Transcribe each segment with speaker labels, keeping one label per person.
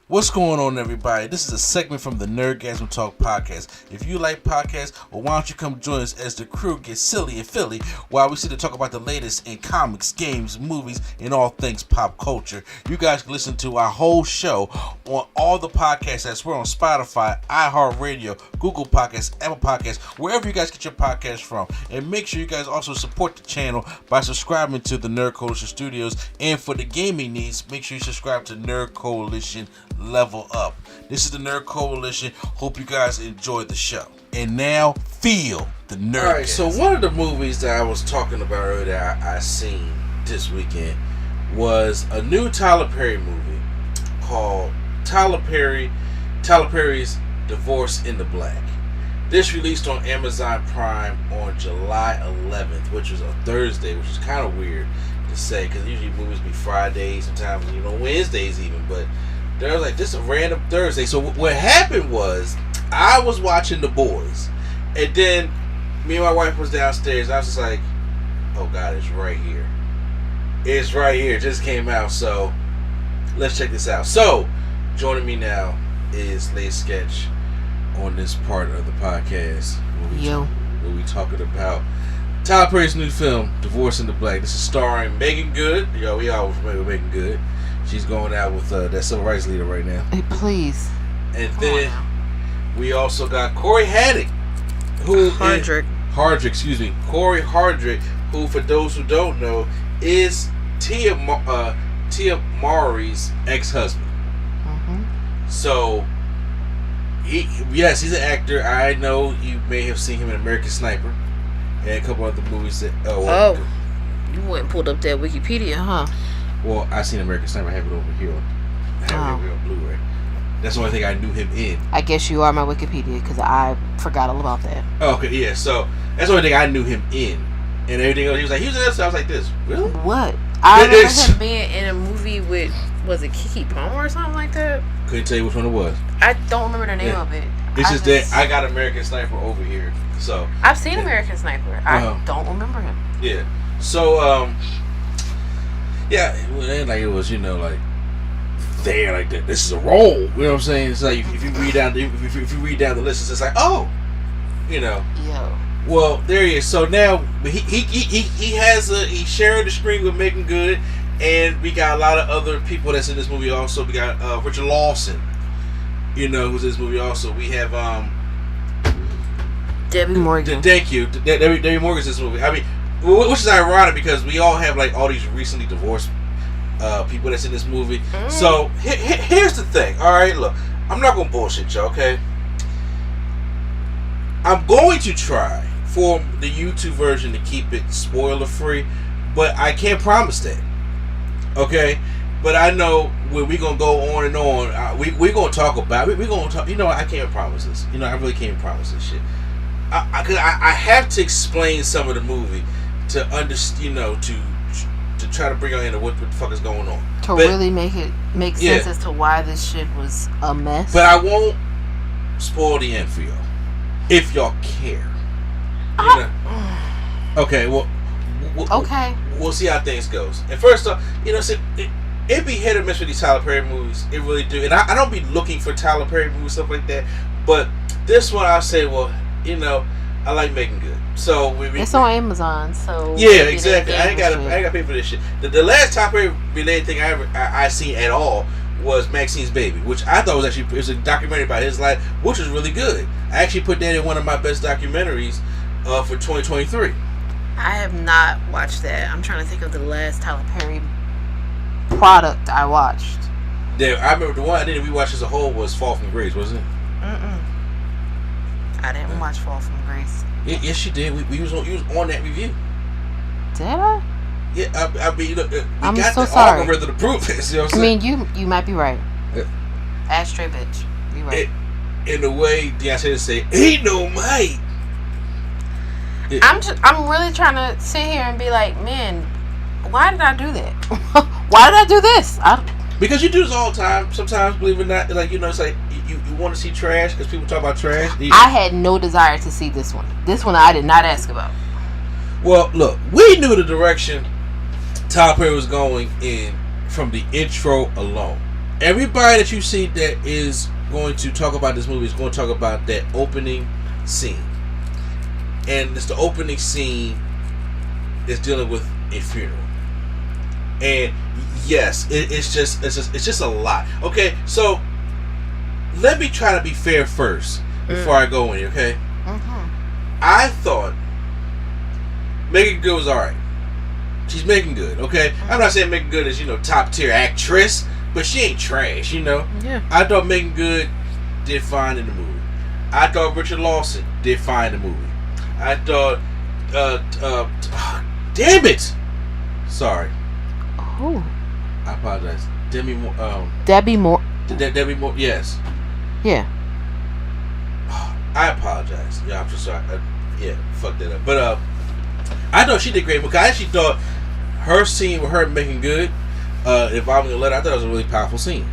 Speaker 1: What's going on, everybody? This is a segment from the Nerdgasm Talk podcast. If you like podcasts, well, why don't you come join us as the crew gets silly and Philly while we sit to talk about the latest in comics, games, movies, and all things pop culture. You guys can listen to our whole show on all the podcasts apps. We're on Spotify, iHeartRadio, Google Podcasts, Apple Podcasts, wherever you guys get your podcasts from. And make sure you guys also support the channel by subscribing to the Nerd Coalition Studios. And for the gaming needs, make sure you subscribe to Nerd Coalition Level Up. This is the Nerd Coalition. Hope you guys enjoyed the show. And now, feel the nerd. Alright, so one of the movies that I was talking about earlier I seen this weekend was a new Tyler Perry movie called Tyler Perry's Divorce in the Black. This released on Amazon Prime on July 11th, which was a Thursday, which is kind of weird to say because usually movies be Fridays, sometimes Wednesdays even, but they was like, this is a random Thursday. So what happened was, I was watching The Boys, and then me and my wife was downstairs. I was just like, oh God, it's right here. It's right here. It just came out. So let's check this out. So joining me now is Lay Sketch on this part of the podcast. Where we talking about Tyler Perry's new film, Divorce in the Black. This is starring Megan Good. We always familiar with Megan Good. She's going out with that civil rights leader right now.
Speaker 2: Hey, please.
Speaker 1: And then we also got Corey Hardrick, Corey Hardrick, who, for those who don't know, is Tia Mowry's ex-husband. Mm-hmm. So, he's an actor. I know you may have seen him in American Sniper and a couple other movies that.
Speaker 2: You went and pulled up that Wikipedia, huh?
Speaker 1: Well, I seen American Sniper. I have it over here. I have it on Blu-ray. That's the only thing I knew him in.
Speaker 2: I guess you are my Wikipedia because I forgot all about that.
Speaker 1: Okay, yeah. So that's the only thing I knew him in, and everything else. He was like, he was in this. So I was like, this really?
Speaker 2: What? I remember him being in a movie with, was it Keke Palmer or something like that?
Speaker 1: Couldn't tell you which one it was.
Speaker 2: I don't remember the name of it.
Speaker 1: It's just that I got American Sniper over here. So
Speaker 2: I've seen American Sniper. I don't remember him.
Speaker 1: Yeah. So yeah, like it was, like there, like that. This is a role. You know what I'm saying? It's like if you read down the list, it's just like, oh,
Speaker 2: Yo.
Speaker 1: Well, there he is. So now he's sharing the screen with Megan Good, and we got a lot of other people that's in this movie. Also, we got Richard Lawson, who's in this movie. Also, we have
Speaker 2: Debbie Morgan.
Speaker 1: Thank you, Debbie Morgan's in this movie. I mean, which is ironic because we all have like all these recently divorced people that's in this movie. Mm. So here's the thing. All right, look, I'm not gonna bullshit you, okay? I'm going to try for the YouTube version to keep it spoiler free, but I can't promise that. Okay, but I know when we're gonna go on and on, we're gonna talk about it. We're gonna talk. I can't promise this. I really can't promise this shit. I have to explain some of the movie to understand, to try to bring out into what the fuck is going on.
Speaker 2: Really make sense as to why this shit was a mess.
Speaker 1: But I won't spoil the end for y'all, if y'all care. Okay, well, we'll see how things goes. And first off, it be hit or miss with these Tyler Perry movies. It really do. And I don't be looking for Tyler Perry movies, stuff like that. But this one, I'll say, well, I like Megan Good. So
Speaker 2: it's on Amazon, so
Speaker 1: yeah, exactly. I ain't got to pay for this shit. The last Tyler Perry related thing I seen at all was Maxine's Baby, which I thought was a documentary about his life, which was really good. I actually put that in one of my best documentaries for 2023.
Speaker 2: I have not watched that. I'm trying to think of the last Tyler Perry product I watched.
Speaker 1: Yeah, I remember the one I didn't rewatch as a whole was Fall from Grace, wasn't it?
Speaker 2: I didn't watch Fall from Grace.
Speaker 1: Yes, you did. We was on that review.
Speaker 2: Did I?
Speaker 1: Yeah, I mean, look, we
Speaker 2: I'm
Speaker 1: got
Speaker 2: so
Speaker 1: the
Speaker 2: sorry.
Speaker 1: algorithm to prove this. You know what I'm saying?
Speaker 2: I mean, you might be right. Ashtray bitch. You right.
Speaker 1: In the way Deion say, ain't no might.
Speaker 2: I'm really trying to sit here and be like, man, why did I do that? Why did I do this?
Speaker 1: Because you do this all the time. Sometimes, believe it or not, like it's like you want to see trash because people talk about trash.
Speaker 2: I had no desire to see this one. This one I did not ask about.
Speaker 1: Well, look, we knew the direction Tyler Perry was going in from the intro alone. everybody that you see that is going to talk about this movie is going to talk about that opening scene, and it's the opening scene is dealing with a funeral, and yes, it's just a lot. Okay, so let me try to be fair first before I go in. Okay, I thought Megan Good was alright. She's Megan Good. Okay, I'm not saying Megan Good is top tier actress, but she ain't trash.
Speaker 2: Yeah.
Speaker 1: I thought Megan Good did fine in the movie. I thought Richard Lawson did fine in the movie. I thought, damn it! Sorry.
Speaker 2: Oh.
Speaker 1: I apologize. Debbie Moore.
Speaker 2: Debbie Moore.
Speaker 1: Debbie Moore. Yes.
Speaker 2: Yeah.
Speaker 1: I apologize. Yeah, I'm just sorry. Fucked that up. But I thought she did great because I actually thought her scene with her making good, involving the letter, I thought it was a really powerful scene.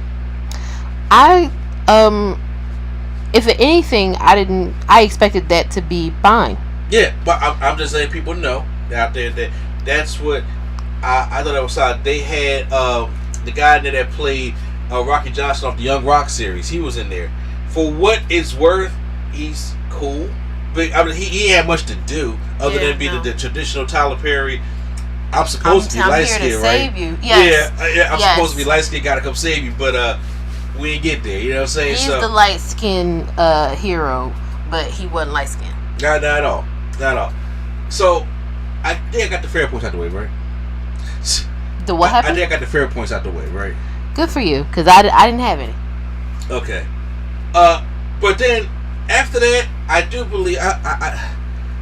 Speaker 2: If anything, I expected that to be fine.
Speaker 1: Yeah, but I'm just letting people know out there that that's what I thought that was solid. They had the guy in there that played Rocky Johnson off the Young Rock series. He was in there. For what it's worth, he's cool. But I mean, he had much to do other than be the traditional Tyler Perry. I'm supposed to be light skinned, right?
Speaker 2: Save you. Yes.
Speaker 1: Yeah, I'm supposed to be light skinned. Gotta come save you, but we didn't get there. You know what I'm saying?
Speaker 2: He's the light skinned hero, but he wasn't light skinned.
Speaker 1: Not at all. Not at all. So I think I got the fair points out the way, right?
Speaker 2: The what happened?
Speaker 1: I think I got the fair points out the way, right?
Speaker 2: Good for you, because I didn't have any.
Speaker 1: Okay. But then after that, I do believe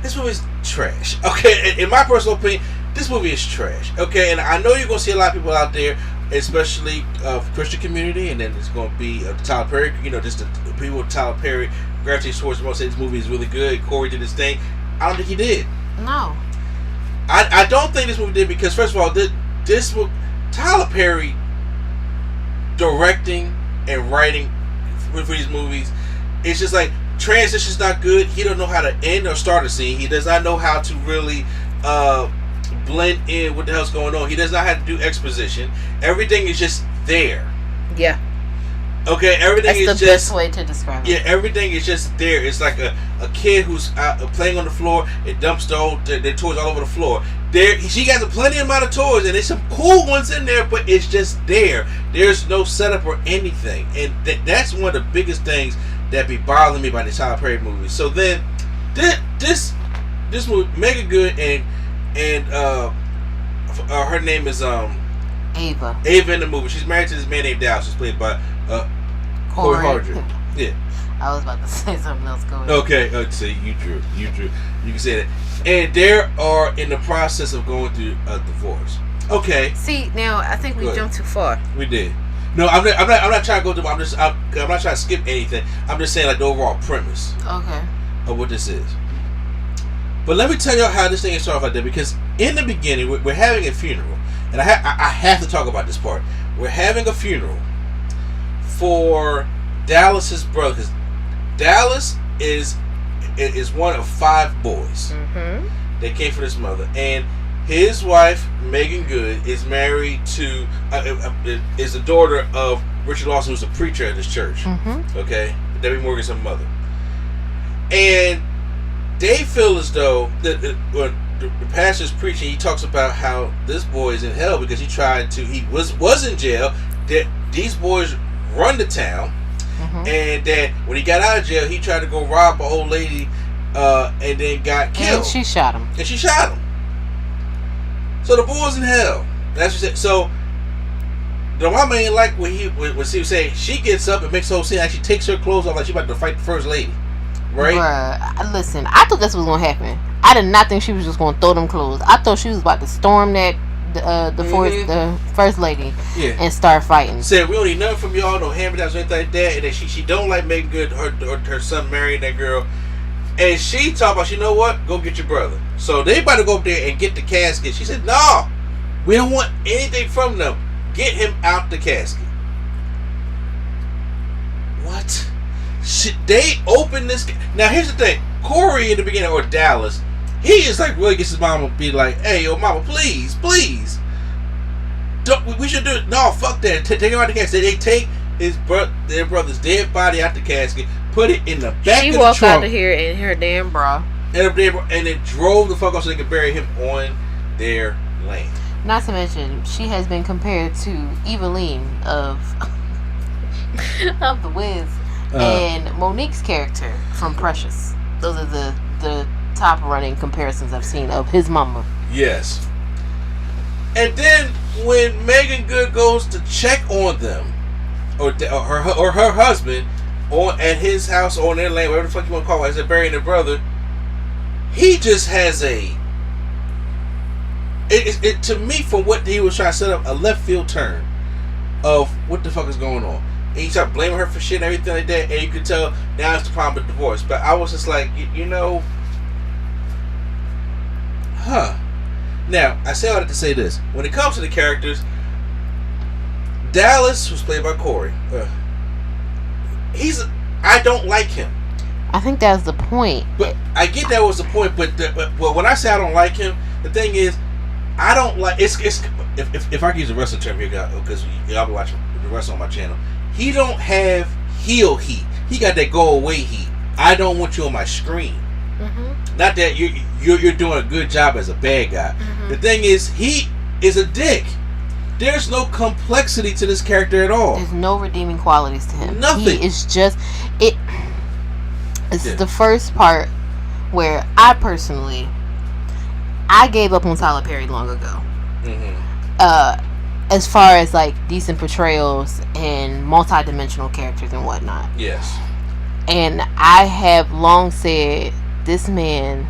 Speaker 1: this movie's trash. Okay, in my personal opinion, this movie is trash. Okay, and I know you're gonna see a lot of people out there, especially Christian community, and then it's gonna be Tyler Perry. Just the people with Tyler Perry gravitate towards most say this movie is really good. Corey did his thing. I don't think he did.
Speaker 2: No.
Speaker 1: I don't think this movie did because first of all, this Tyler Perry directing and writing for these movies, it's just like transition's not good. He don't know how to end or start a scene. He does not know how to really blend in what the hell's going on. He does not have to do exposition. Everything is just there.
Speaker 2: Yeah.
Speaker 1: Okay, everything is
Speaker 2: just... That's the best way to describe it.
Speaker 1: Yeah, everything is just there. It's like a kid who's playing on the floor. It dumps their toys all over the floor. She got plenty amount of toys, and there's some cool ones in there, but it's just there. There's no setup or anything. And that's one of the biggest things that be bothering me about the Tyler Perry movies. So then, this movie, Megan Good and her name is
Speaker 2: Ava.
Speaker 1: Ava in the movie. She's married to this man named Divoce. She's played by Corey Hardrick. Yeah.
Speaker 2: I was about to say something else. Go ahead.
Speaker 1: Okay. So you drew. You can say that. And they are in the process of going through a divorce. Okay.
Speaker 2: See, now I think we jumped too far.
Speaker 1: We did. No, I'm not trying to go through. I'm not trying to skip anything. I'm just saying like the overall premise.
Speaker 2: Okay.
Speaker 1: Of what this is. But let me tell you how this thing is started off like that, because in the beginning we're having a funeral, and I have to talk about this part. We're having a funeral for Dallas's brother, because Dallas is one of 5 boys. They came from his mother, and his wife Megan Good is married to is the daughter of Richard Lawson, who's a preacher at this church. Okay, Debbie Morgan's her mother, and they feel as though when the pastor's preaching, he talks about how this boy is in hell because he was in jail. That these boys run the town, and that when he got out of jail, he tried to go rob an old lady, and then got killed.
Speaker 2: And she shot him.
Speaker 1: So the boy's in hell. That's what she said. So the mama ain't like when she was saying she gets up and makes the whole scene like she takes her clothes off like she about to fight the first lady. Right?
Speaker 2: Bruh, listen, I thought that's what was gonna happen. I did not think she was just gonna throw them clothes. I thought she was about to storm that the first lady and start fighting.
Speaker 1: Said we don't need nothing from y'all, no hand-me-downs or anything like that. And then she don't like Megan Good, her son marrying that girl. And she talk about, you know what? Go get your brother. So they about to go up there and get the casket. She said, no, we don't want anything from them. Get him out the casket. What? They open this. Now here's the thing. Corey in the beginning, or Dallas, he is like really gets his mama be like, hey, yo, mama, please we should do it. No, fuck that. Take him out the casket. They take their brother's dead body out the casket, put it in the back of the trunk. She walked out of here
Speaker 2: in her damn bra.
Speaker 1: And then drove the fuck off so they could bury him on their land.
Speaker 2: Not to mention, she has been compared to Eveline of the Weds and Monique's character from Precious. Those are the top running comparisons I've seen of his mama.
Speaker 1: Yes. And then when Megan Good goes to check on them, or her husband, at his house or on their land, whatever the fuck you want to call it, as they're burying their brother, he just has to me, from what he was trying to set up, a left field turn of what the fuck is going on. And he started blaming her for shit and everything like that, and you could tell now it's the problem with divorce. But I was just like, Now, I say all that to say this. When it comes to the characters, Dallas, who's played by Corey, I don't like him.
Speaker 2: I think that's the point.
Speaker 1: But I get that was the point. But when I say I don't like him, the thing is, I don't like. If I can use a wrestling term here, because y'all be watching the wrestling on my channel, he don't have heel heat. He got that go away heat. I don't want you on my screen. Mm-hmm. Not that you're doing a good job as a bad guy. Mm-hmm. The thing is, he is a dick. There's no complexity to this character at all.
Speaker 2: There's no redeeming qualities to him.
Speaker 1: Nothing.
Speaker 2: He is just it. This is the first part where I gave up on Tyler Perry long ago. Mm-hmm. As far as like decent portrayals and multi-dimensional characters and whatnot.
Speaker 1: Yes.
Speaker 2: And I have long said this man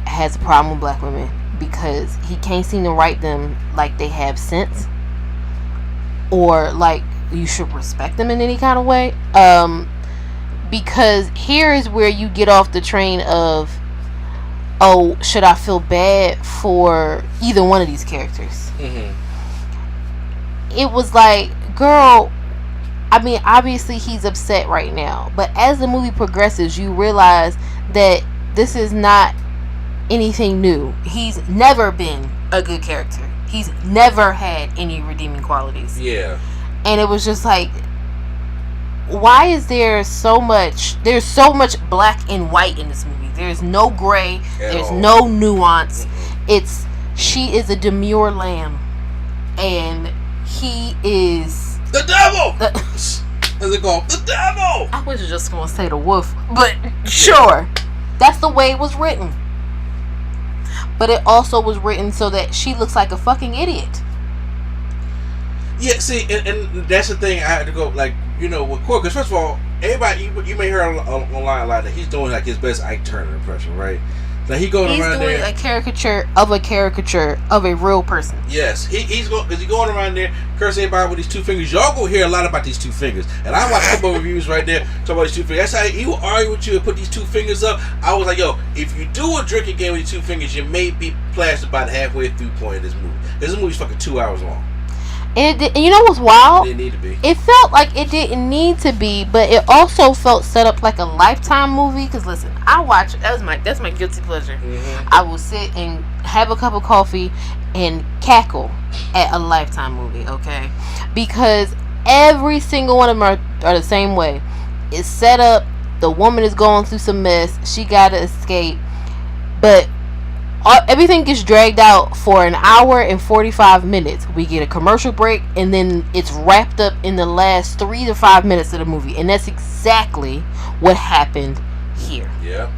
Speaker 2: has a problem with black women because he can't seem to write them like they have sense, or like you should respect them in any kind of way. Because here is where you get off the train of, oh, should I feel bad for either one of these characters? Mm-hmm. It was like, girl, I mean, obviously he's upset right now, but as the movie progresses, you realize that this is not anything new. He's never been a good character. He's never had any redeeming qualities.
Speaker 1: Yeah.
Speaker 2: And it was just like, why is there's so much black and white in this movie? There's no gray. There's no nuance. Mm-hmm. She is a demure lamb, and he is
Speaker 1: the devil. How's it called? The devil.
Speaker 2: I was just gonna say the wolf, but sure, that's the way it was written. But it also was written so that she looks like a fucking idiot.
Speaker 1: Yeah, see, and that's the thing. I had to go, like, with Corey, because first of all, everybody, you may hear online a lot that he's doing like his best Ike Turner impression, right? Like he's doing
Speaker 2: there, a caricature of a real person.
Speaker 1: Yes, he's going around there cursing everybody with these two fingers. Y'all go hear a lot about these two fingers, and I watched a couple of reviews right there talking about these two fingers. That's how he will argue with you and put these two fingers up. I was like, yo, if you do a drinking game with these two fingers, you may be plastered about halfway through point of this movie. This movie's fucking 2 hours long.
Speaker 2: And you know what's wild?
Speaker 1: It didn't need to be.
Speaker 2: It felt like it didn't need to be, but it also felt set up like a Lifetime movie. Because listen, I watch. That's my guilty pleasure. Mm-hmm. I will sit and have a cup of coffee and cackle at a Lifetime movie. Okay, because every single one of them are the same way. It's set up. The woman is going through some mess. She gotta escape, but everything gets dragged out for an hour and 45 minutes. We get a commercial break, and then it's wrapped up in the last 3 to 5 minutes of the movie. And that's exactly what happened here.
Speaker 1: Yeah.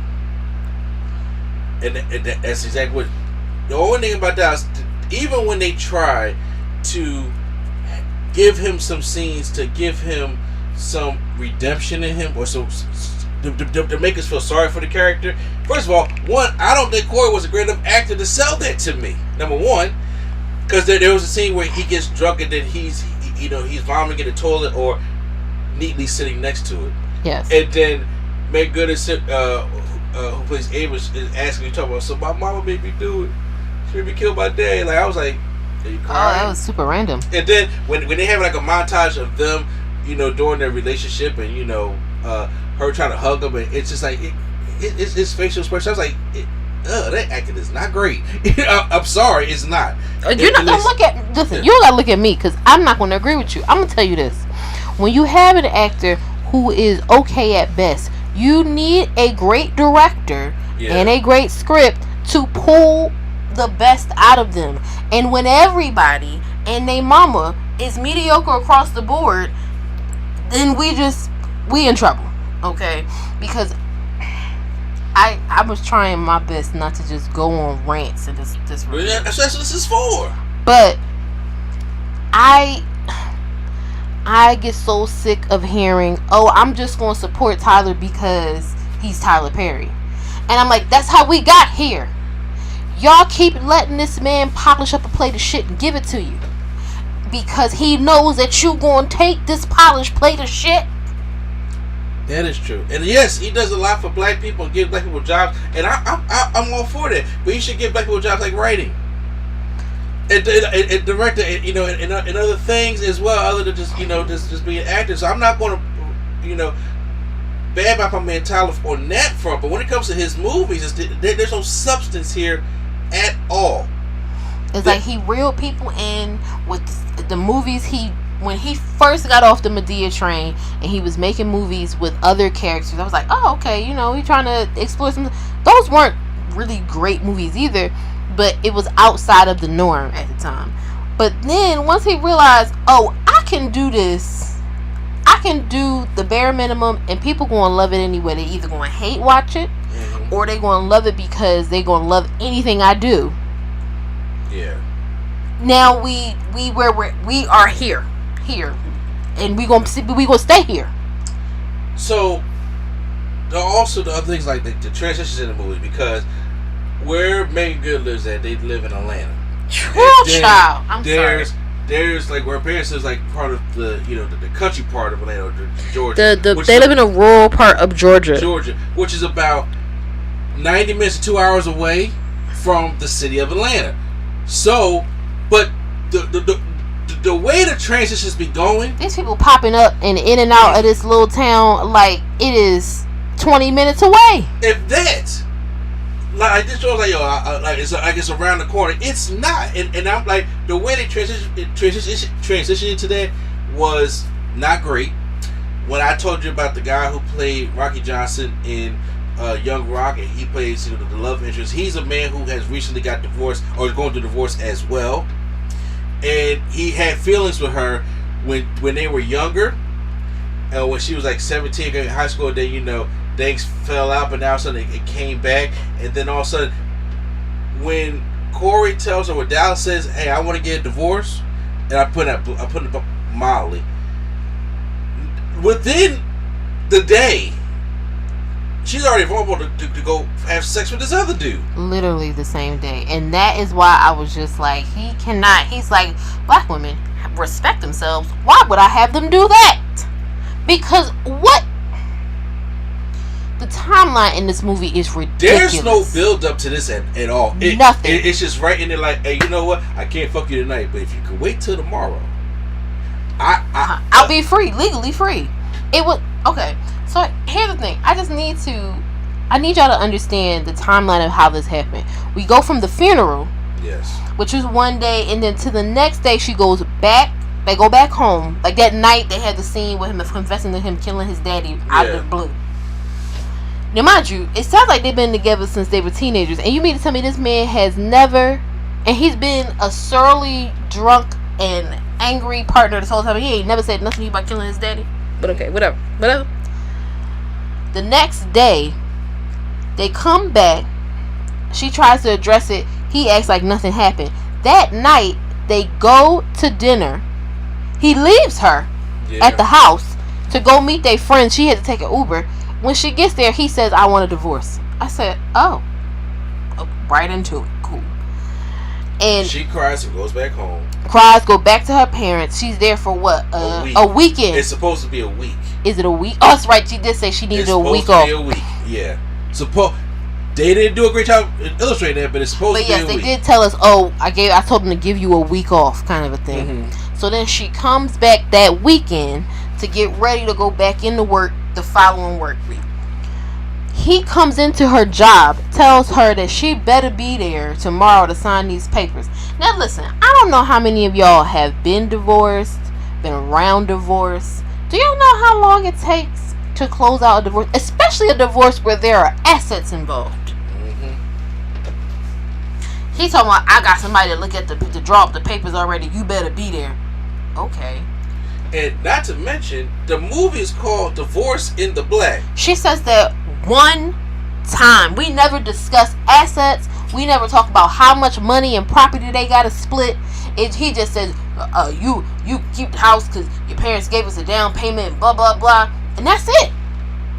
Speaker 1: And that's exactly what... The only thing about that is, even when they try to give him some scenes, to give him some redemption in him, or some... To make us feel sorry for the character. First of all, I don't think Corey was a great enough actor to sell that to me. Number one, because there was a scene where he gets drunk and then he's vomiting in the toilet or neatly sitting next to it.
Speaker 2: Yes.
Speaker 1: And then Meg Good who plays Ava, is asking me, talking about, so my mama made me do it. She made me kill my dad. Like, I was like, are you crying?
Speaker 2: Oh, that was super random.
Speaker 1: And then when they have like a montage of them, during their relationship, and her trying to hug him, and it's just like his facial expression. I was like, that acting is not great. I'm sorry, it's not.
Speaker 2: You're not gonna look at. Listen, you gotta look at me because I'm not gonna agree with you. I'm gonna tell you this: when you have an actor who is okay at best, you need a great director and a great script to pull the best out of them. And when everybody and their mama is mediocre across the board, then we in trouble, okay? Because I was trying my best not to just go on rants and this
Speaker 1: that's what this is for.
Speaker 2: But I get so sick of hearing, "Oh, I'm just going to support Tyler because he's Tyler Perry." And I'm like, that's how we got here. Y'all keep letting this man polish up a plate of shit and give it to you because he knows that you going to take this polished plate of shit.
Speaker 1: That is true, and yes, he does a lot for black people and gives black people jobs, and I'm all for that. But he should give black people jobs like writing, and director, and other things as well, other than just being actors. So I'm not going to, bad about my man Tyler on that front. But when it comes to his movies, there's no substance here at all.
Speaker 2: It's like he reeled people in with the movies when he first got off the Medea train and he was making movies with other characters. I was like, oh, okay, he trying to explore some. Those weren't really great movies either, but it was outside of the norm at the time. But then once he realized, oh, I can do this, I can do the bare minimum, and people gonna love it anyway. They either gonna hate watch it, or they gonna love it because they gonna love anything I do.
Speaker 1: Yeah.
Speaker 2: Now we are here, and we gonna stay here.
Speaker 1: So, also the other things like the transitions in the movie, because where Megan Good lives at, they live in Atlanta.
Speaker 2: True, child. I'm sorry.
Speaker 1: There's like where her parents is, like part of the the country part of Atlanta, Georgia.
Speaker 2: They live in a rural part of Georgia,
Speaker 1: which is about 90 minutes to 2 hours away from the city of Atlanta. So, but the way the transitions be going,
Speaker 2: these people popping up and in and out of this little town like it is 20 minutes away. If
Speaker 1: that, like this show, like it's around the corner. It's not, and I'm like, the way they transition into that was not great. When I told you about the guy who played Rocky Johnson in Young Rock, and he plays the love interest. He's a man who has recently got divorced or is going through divorce as well, and he had feelings with her when they were younger, and when she was like 17, going to high school. Then things fell out, but now all of a sudden it came back, and then all of a sudden when Corey tells her, when Dallas says, "Hey, I want to get a divorce," and I put it mildly, within the day, she's already vulnerable to go have sex with this other dude.
Speaker 2: Literally the same day. And that is why I was just like, he cannot. He's like, black women respect themselves. Why would I have them do that? Because what? The timeline in this movie is ridiculous.
Speaker 1: There's no build up to this at all.
Speaker 2: Nothing.
Speaker 1: It's just right in there like, hey, you know what? I can't fuck you tonight, but if you can wait till tomorrow,
Speaker 2: I'll be free, legally free. It would. Okay. So here's the thing. I need y'all to understand the timeline of how this happened. We go from the funeral,
Speaker 1: yes,
Speaker 2: which was one day, and then to the next day she goes back. They go back home. Like that night, they had the scene with him confessing to him killing his daddy out of the blue. Now, mind you, it sounds like they've been together since they were teenagers, and you mean to tell me this man has never, and he's been a surly, drunk, and angry partner this whole time. He ain't never said nothing about killing his daddy. But okay, whatever. The next day, they come back. She tries to address it. He acts like nothing happened. That night, they go to dinner. He leaves her at the house to go meet their friends. She had to take an Uber. When she gets there, he says, "I want a divorce." I said, oh, right into it. Cool. And
Speaker 1: she cries and goes back home.
Speaker 2: Go back to her parents. She's there for what? A weekend.
Speaker 1: It's supposed to be a week.
Speaker 2: Is it a week? Oh, that's right. She did say she needed a week off.
Speaker 1: It's supposed to be a week. Yeah. They didn't do a great job illustrating that, but it's supposed to be a week. But yes,
Speaker 2: they did tell us, I told them to give you a week off, kind of a thing. Mm-hmm. So then she comes back that weekend to get ready to go back into work the following work week. He comes into her job, tells her that she better be there tomorrow to sign these papers. Now listen, I don't know how many of y'all have been divorced, been around divorce. Do y'all know how long it takes to close out a divorce? Especially a divorce where there are assets involved. He talking about, I got somebody to look at to draw up the papers already. You better be there. Okay.
Speaker 1: And not to mention, the movie is called Divorce in the Black.
Speaker 2: She says that one time. We never discuss assets. We never talk about how much money and property they got to split. He just says, you keep the house because your parents gave us a down payment, blah, blah, blah. And that's it.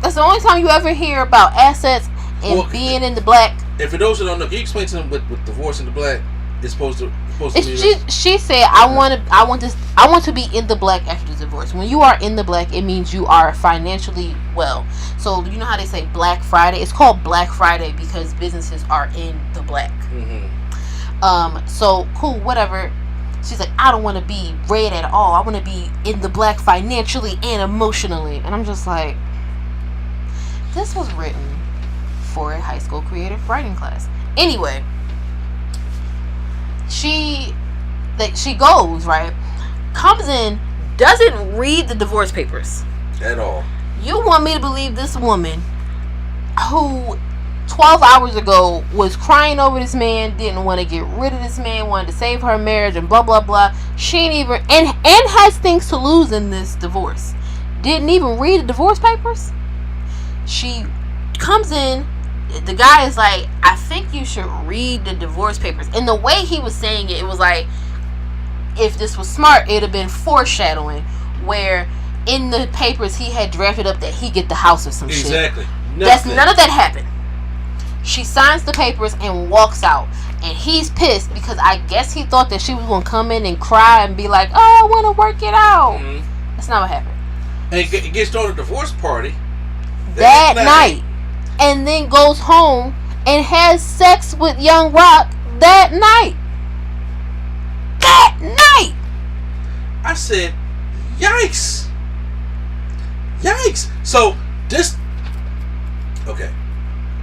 Speaker 2: That's the only time you ever hear about assets and being in the black.
Speaker 1: And for those who don't know, can you explain to them what Divorce in the Black is supposed to mean?
Speaker 2: She said, I want to be in the black after the divorce. When you are in the black, it means you are financially well. So you know how they say Black Friday? It's called Black Friday because businesses are in the black. So cool, whatever. She's like, I don't want to be red at all. I want to be in the black financially and emotionally. And I'm just like, this was written for a high school creative writing class. Anyway, she goes, right, comes in, doesn't read the divorce papers
Speaker 1: at all.
Speaker 2: You want me to believe this woman who 12 hours ago was crying over this man, didn't want to get rid of this man, wanted to save her marriage and blah blah blah. She ain't even and has things to lose in this divorce. Didn't even read the divorce papers. She comes in, the guy is like, I think you should read the divorce papers. And the way he was saying it, it was like, if this was smart, it'd have been foreshadowing, where in the papers he had drafted up that he get the house or some shit.
Speaker 1: Exactly.
Speaker 2: None of that happened. She signs the papers and walks out. And he's pissed because I guess he thought that she was going to come in and cry and be like, oh, I want to work it out. That's not what happened.
Speaker 1: And it gets thrown at a divorce party
Speaker 2: that night. And then goes home and has sex with Young Rock that night. That night!
Speaker 1: I said, yikes. Yikes. So, this... Okay.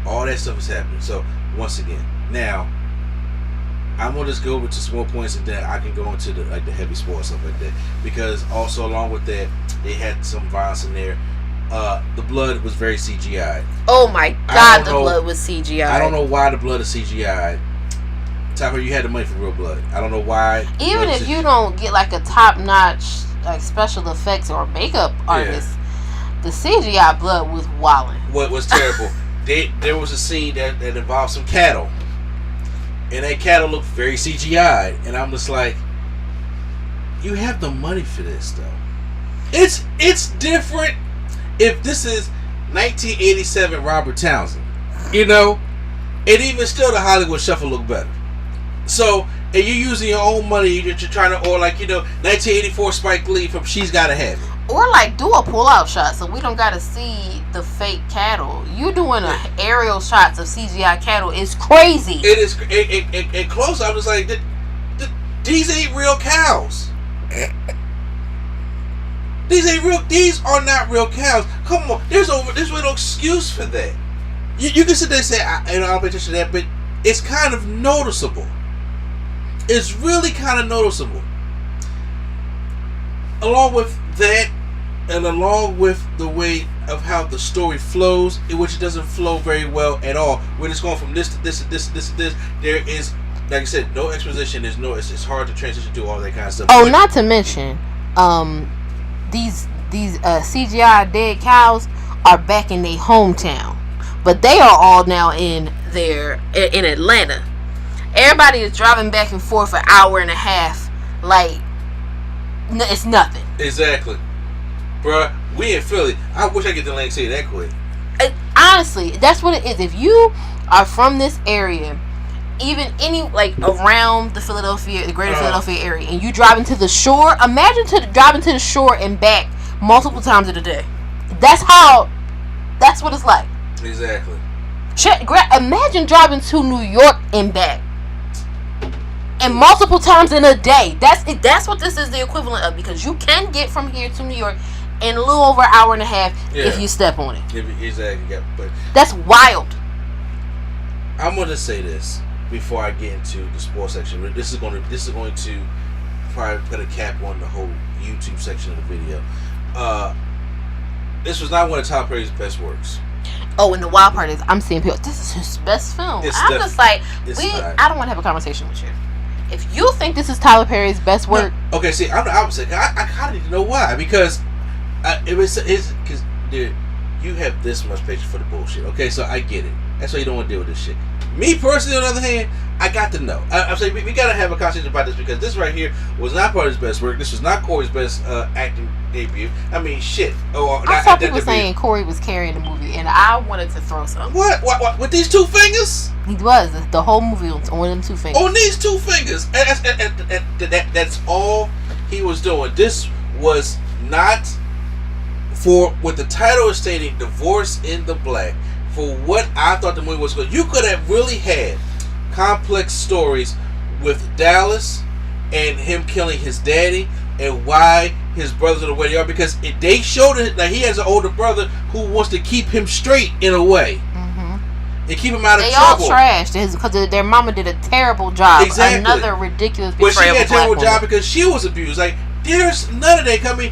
Speaker 1: All that stuff is happening. So, once again, now, I'm going to just go over to small points and then I can go into the heavy sports, stuff like that. Because also, along with that, they had some violence in there. The blood was very CGI.
Speaker 2: Oh my God, the blood was CGI.
Speaker 1: I don't know why the blood is CGI. Tucker, you had the money for real blood. I don't know why.
Speaker 2: Even if you don't get like a top-notch like special effects or makeup artist, the CGI blood was wilding.
Speaker 1: What was terrible? There was a scene that involved some cattle, and that cattle looked very CGI, and I'm just like, you have the money for this though. It's different. If this is 1987 Robert Townsend, you know, and even still the Hollywood Shuffle look better. So, and you're using your own money, you're trying to, or 1984 Spike Lee from She's Gotta Have It.
Speaker 2: Or do a pull-out shot so we don't gotta see the fake cattle. You doing aerial shots of CGI cattle is crazy.
Speaker 1: It is, and close, I'm just like, these ain't real cows. These are not real cows. Come on, there's no excuse for that. You can sit there and say, I'll pay attention to that, but it's kind of noticeable. It's really kind of noticeable. Along with that, and along with the way of how the story flows, which it doesn't flow very well at all. When it's going from this to this to this to this to this, there is, like I said, no exposition. It's hard to transition to all that kind of stuff.
Speaker 2: Oh, not to mention, these CGI dead cows are back in their hometown, but they are all now in Atlanta. Everybody is driving back and forth an hour and a half, like it's nothing.
Speaker 1: Exactly, bruh. We in Philly. I wish I could get the lane to you that quick.
Speaker 2: Honestly, that's what it is. If you are from this area, even any around the greater Philadelphia area, and you driving to the shore, imagine driving to the shore and back multiple times in a day. That's what it's like.
Speaker 1: Exactly.
Speaker 2: Imagine driving to New York and back, and multiple times in a day. That's what this is the equivalent of, because you can get from here to New York in a little over an hour and a half if you step on it.
Speaker 1: Exactly. Yeah, but
Speaker 2: that's wild.
Speaker 1: I'm going to say this before I get into the sports section. This is going to probably put a cap on the whole YouTube section of the video. This was not one of Tyler Perry's best works.
Speaker 2: Oh, and the wild part is, I'm seeing people, this is his best film. I'm just like, I don't want to have a conversation with you. If you think this is Tyler Perry's best work...
Speaker 1: No, okay, see, I'm the opposite. I kind of need to know why. Because dude, you have this much patience for the bullshit. Okay, so I get it. That's why you don't want to deal with this shit. Me personally, on the other hand, I got to know. I'm saying we got to have a conversation about this because this right here was not part of his best work. This was not Corey's best acting debut. I mean, shit.
Speaker 2: I saw people saying Corey was carrying the movie, and I wanted to throw something.
Speaker 1: What? With these two fingers?
Speaker 2: He was. The whole movie was on them two fingers.
Speaker 1: On these two fingers. That's all he was doing. This was not for what the title is stating, Divorce in the Black. For what I thought the movie was good. You could have really had complex stories with Dallas and him killing his daddy and why his brothers are the way they are, because they showed it that he has an older brother who wants to keep him straight in a way and keep him out of trouble.
Speaker 2: They all trashed because their mama did a terrible job.
Speaker 1: Exactly.
Speaker 2: Another ridiculous
Speaker 1: betrayal. But she did a terrible
Speaker 2: job
Speaker 1: woman. Because she was abused. Like, there's none of that coming.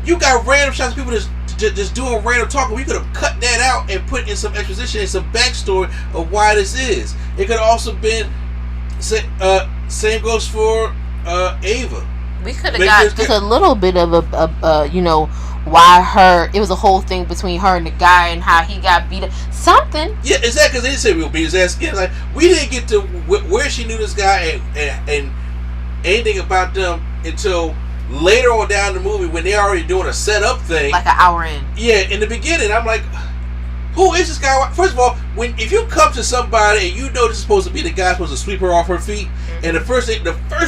Speaker 1: You got random shots of people just doing random talking. We could have cut that out and put in some exposition and some backstory of why this is. It could have also been same goes for Ava.
Speaker 2: We could have got just a little bit of a why it was a whole thing between her and the guy and how he got beat up. Something.
Speaker 1: Yeah, exactly. Because they didn't say we would beat his ass again. Like, we didn't get to where she knew this guy and anything about them until later on down the movie when they're already doing a setup thing.
Speaker 2: Like an hour in.
Speaker 1: Yeah, in the beginning, I'm like, who is this guy? First of all, if you come to somebody and you know this is supposed to be the guy supposed to sweep her off her feet, and the first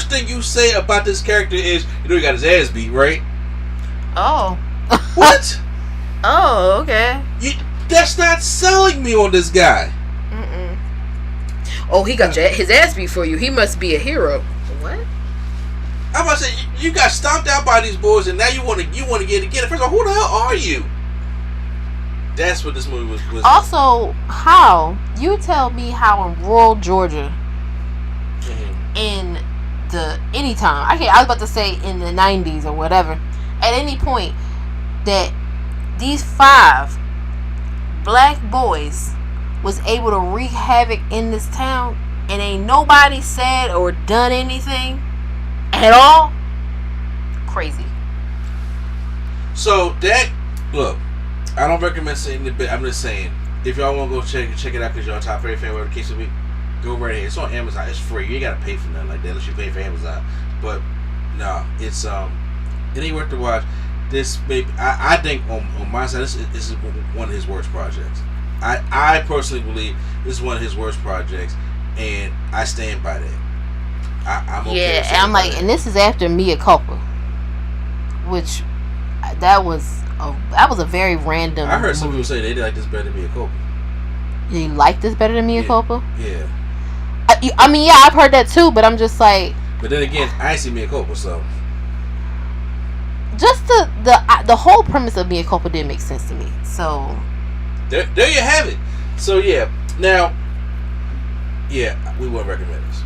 Speaker 1: thing you say about this character is, he got his ass beat, right?
Speaker 2: Oh.
Speaker 1: What?
Speaker 2: Oh, okay.
Speaker 1: That's not selling me on this guy.
Speaker 2: Mm-mm. Oh, he got his ass beat for you. He must be a hero. What?
Speaker 1: I'm about to say, you got stomped out by these boys, and now you want to get it. First of all, who the hell are you? That's what this movie was.
Speaker 2: Also, how you tell me how in rural Georgia, in anytime I was about to say in the 90s or whatever, at any point that these 5 black boys was able to wreak havoc in this town, and ain't nobody said or done anything at all. Crazy.
Speaker 1: So look, I don't recommend saying the bit. I'm just saying, if y'all want to go check it out because y'all a Top Perry fan, whatever the case will be, go right ahead. It's on Amazon. It's free. You ain't gotta pay for nothing like that unless you pay for Amazon. But no, it's it ain't worth to watch. This maybe I think on my side, this is one of his worst projects. I personally believe this is one of his worst projects, and I stand by that. I'm okay.
Speaker 2: Yeah, and I'm like, that. And this is after Mea Culpa, which that was a very random.
Speaker 1: I heard some people say they did like this better than Mea Culpa.
Speaker 2: You like this better than Mea Culpa?
Speaker 1: Yeah.
Speaker 2: I mean, yeah, I've heard that too, but I'm just like.
Speaker 1: But then again, I ain't seen Mea Culpa, so.
Speaker 2: Just the whole premise of Mea Culpa didn't make sense to me. So.
Speaker 1: There you have it. So yeah, now, yeah, we wouldn't recommend this.